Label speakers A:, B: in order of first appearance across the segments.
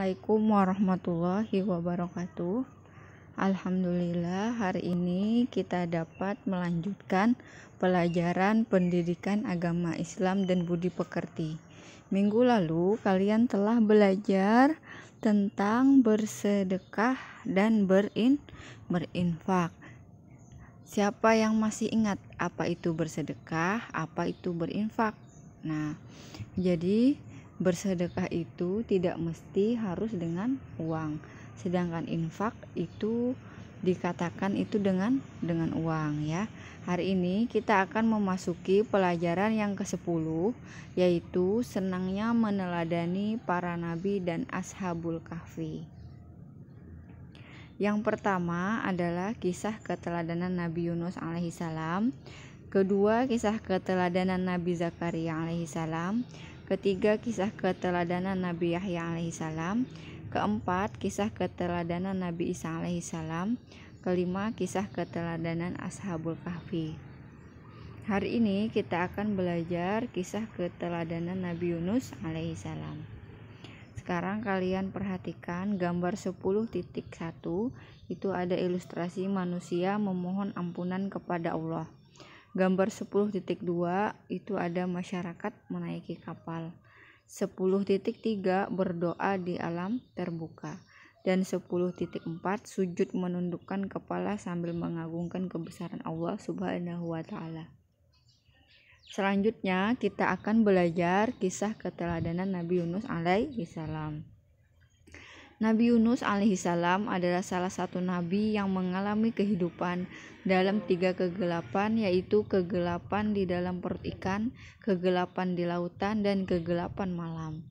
A: Assalamualaikum warahmatullahi wabarakatuh. Alhamdulillah, hari ini kita dapat melanjutkan pelajaran pendidikan agama Islam dan budi pekerti. Minggu lalu kalian telah belajar tentang bersedekah dan berinfak. Siapa yang masih ingat apa itu bersedekah, apa itu berinfak? Nah, jadi bersedekah itu tidak mesti harus dengan uang, sedangkan infak itu dikatakan itu dengan uang ya. Hari ini kita akan memasuki pelajaran yang ke-10, yaitu senangnya meneladani para nabi dan ashabul kahfi. Yang pertama adalah kisah keteladanan Nabi Yunus alaihissalam. Kedua, kisah keteladanan Nabi Zakaria alaihissalam. Ketiga, kisah keteladanan Nabi Yahya alaihissalam. Keempat, kisah keteladanan Nabi Isa alaihissalam. Kelima, kisah keteladanan Ashabul Kahfi. Hari ini kita akan belajar kisah keteladanan Nabi Yunus alaihissalam. Sekarang kalian perhatikan gambar 10.1, itu ada ilustrasi manusia memohon ampunan kepada Allah. Gambar 10.2 itu ada masyarakat menaiki kapal. 10.3 berdoa di alam terbuka. Dan 10.4 sujud menundukkan kepala sambil mengagungkan kebesaran Allah Subhanahu wa Ta'ala. Selanjutnya kita akan belajar kisah keteladanan Nabi Yunus alaihissalam. Nabi Yunus alaihissalam adalah salah satu nabi yang mengalami kehidupan dalam 3 kegelapan, yaitu kegelapan di dalam perut ikan, kegelapan di lautan, dan kegelapan malam.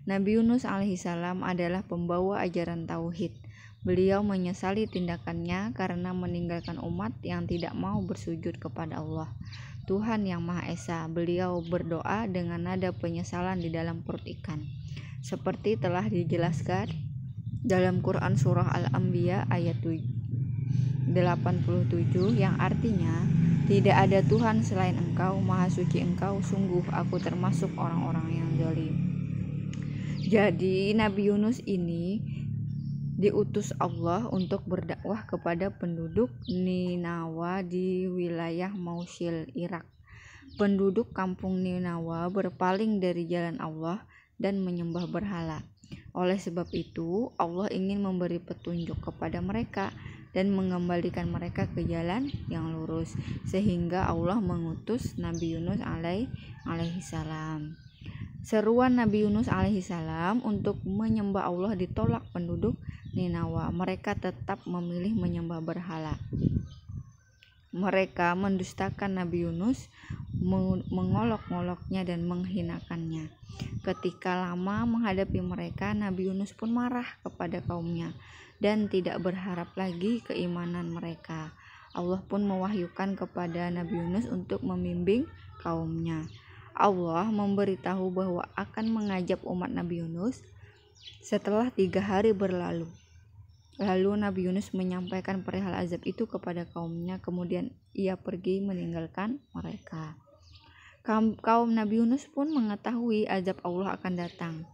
A: Nabi Yunus alaihissalam adalah pembawa ajaran tauhid. Beliau menyesali tindakannya karena meninggalkan umat yang tidak mau bersujud kepada Allah, Tuhan yang Maha Esa. Beliau berdoa dengan nada penyesalan di dalam perut ikan, seperti telah dijelaskan dalam Quran Surah Al-Anbiya ayat 87, yang artinya, tidak ada Tuhan selain Engkau, Maha Suci Engkau, sungguh aku termasuk orang-orang yang zalim. Jadi Nabi Yunus ini diutus Allah untuk berdakwah kepada penduduk Ninawa di wilayah Mosul, Irak. Penduduk kampung Ninawa berpaling dari jalan Allah dan menyembah berhala. Oleh sebab itu, Allah ingin memberi petunjuk kepada mereka dan mengembalikan mereka ke jalan yang lurus, sehingga Allah mengutus Nabi Yunus alaihissalam. Seruan Nabi Yunus alaihissalam untuk menyembah Allah ditolak penduduk Ninawa. Mereka tetap memilih menyembah berhala. Mereka mendustakan Nabi Yunus, mengolok-ngoloknya dan menghinakannya. Ketika lama menghadapi mereka, Nabi Yunus pun marah kepada kaumnya dan tidak berharap lagi keimanan mereka. Allah pun mewahyukan kepada Nabi Yunus untuk membimbing kaumnya. Allah memberitahu bahwa akan mengajab umat Nabi Yunus setelah 3 hari berlalu. Lalu Nabi Yunus menyampaikan perihal azab itu kepada kaumnya, kemudian ia pergi meninggalkan mereka. Kaum Nabi Yunus pun mengetahui azab Allah akan datang.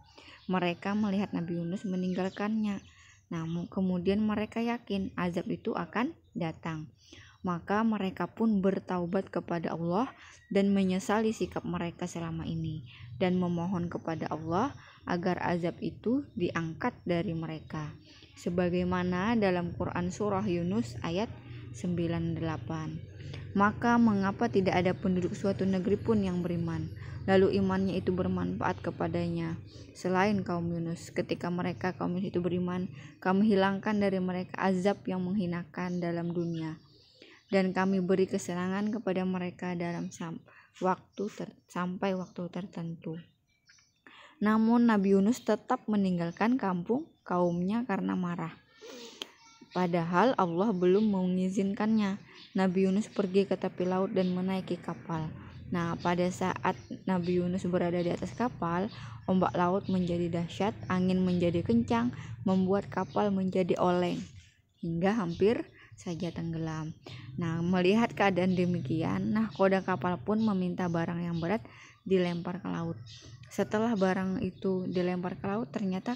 A: Mereka melihat Nabi Yunus meninggalkannya. Namun kemudian mereka yakin azab itu akan datang. Maka mereka pun bertaubat kepada Allah dan menyesali sikap mereka selama ini, dan memohon kepada Allah agar azab itu diangkat dari mereka, sebagaimana dalam Quran Surah Yunus ayat 98. Maka mengapa tidak ada penduduk suatu negeri pun yang beriman, lalu imannya itu bermanfaat kepadanya selain kaum Yunus? Ketika mereka kaum Yunus itu beriman, kami hilangkan dari mereka azab yang menghinakan dalam dunia, dan kami beri kesenangan kepada mereka dalam sampai waktu tertentu. Namun Nabi Yunus tetap meninggalkan kaumnya karena marah. Padahal Allah belum mengizinkannya. Nabi Yunus pergi ke tepi laut dan menaiki kapal. Nah, pada saat Nabi Yunus berada di atas kapal, ombak laut menjadi dahsyat, angin menjadi kencang, membuat kapal menjadi oleng hingga hampir saja tenggelam. Nah, melihat keadaan demikian, nahkoda kapal pun meminta barang yang berat dilempar ke laut. Setelah barang itu dilempar ke laut, ternyata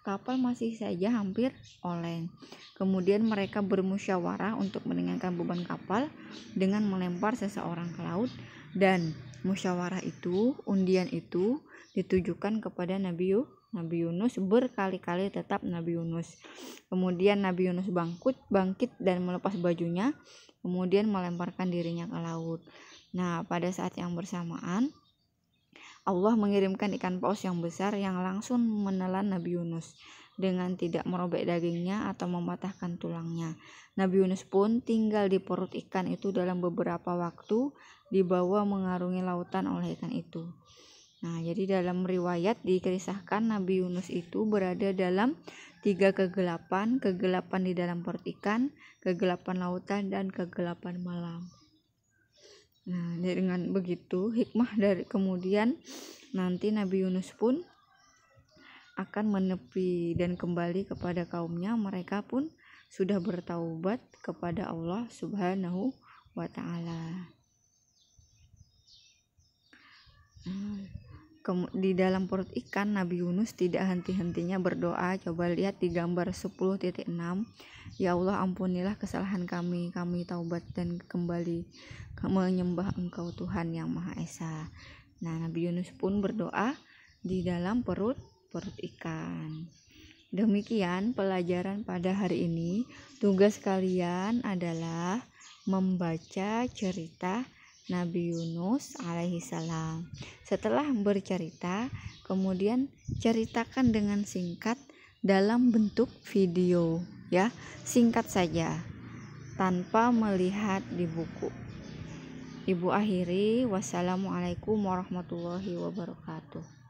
A: kapal masih saja hampir oleng. Kemudian mereka bermusyawarah untuk meringankan beban kapal dengan melempar seseorang ke laut, dan musyawarah itu, undian itu ditujukan kepada Nabi Yunus berkali-kali, tetap Nabi Yunus. Kemudian Nabi Yunus bangkit dan melepas bajunya, kemudian melemparkan dirinya ke laut. Nah, pada saat yang bersamaan Allah mengirimkan ikan paus yang besar yang langsung menelan Nabi Yunus dengan tidak merobek dagingnya atau mematahkan tulangnya. Nabi Yunus pun tinggal di perut ikan itu dalam beberapa waktu, dibawa mengarungi lautan oleh ikan itu. Nah, jadi dalam riwayat dikisahkan Nabi Yunus itu berada dalam 3 kegelapan di dalam perut ikan, kegelapan lautan, dan kegelapan malam. Nah, dengan begitu hikmah dari kemudian nanti Nabi Yunus pun akan menepi dan kembali kepada kaumnya. Mereka pun sudah bertaubat kepada Allah Subhanahu wa ta'ala. Di dalam perut ikan Nabi Yunus tidak henti-hentinya berdoa. Coba lihat di gambar 10.6. Ya Allah, ampunilah kesalahan kami taubat dan kembali menyembah Engkau Tuhan yang Maha Esa. Nah, Nabi Yunus pun berdoa di dalam perut ikan. Demikian pelajaran pada hari ini. Tugas kalian adalah membaca cerita Nabi Yunus alaihissalam. Setelah bercerita, kemudian ceritakan dengan singkat dalam bentuk video, ya, singkat saja tanpa melihat di buku. Ibu akhiri, wassalamualaikum warahmatullahi wabarakatuh.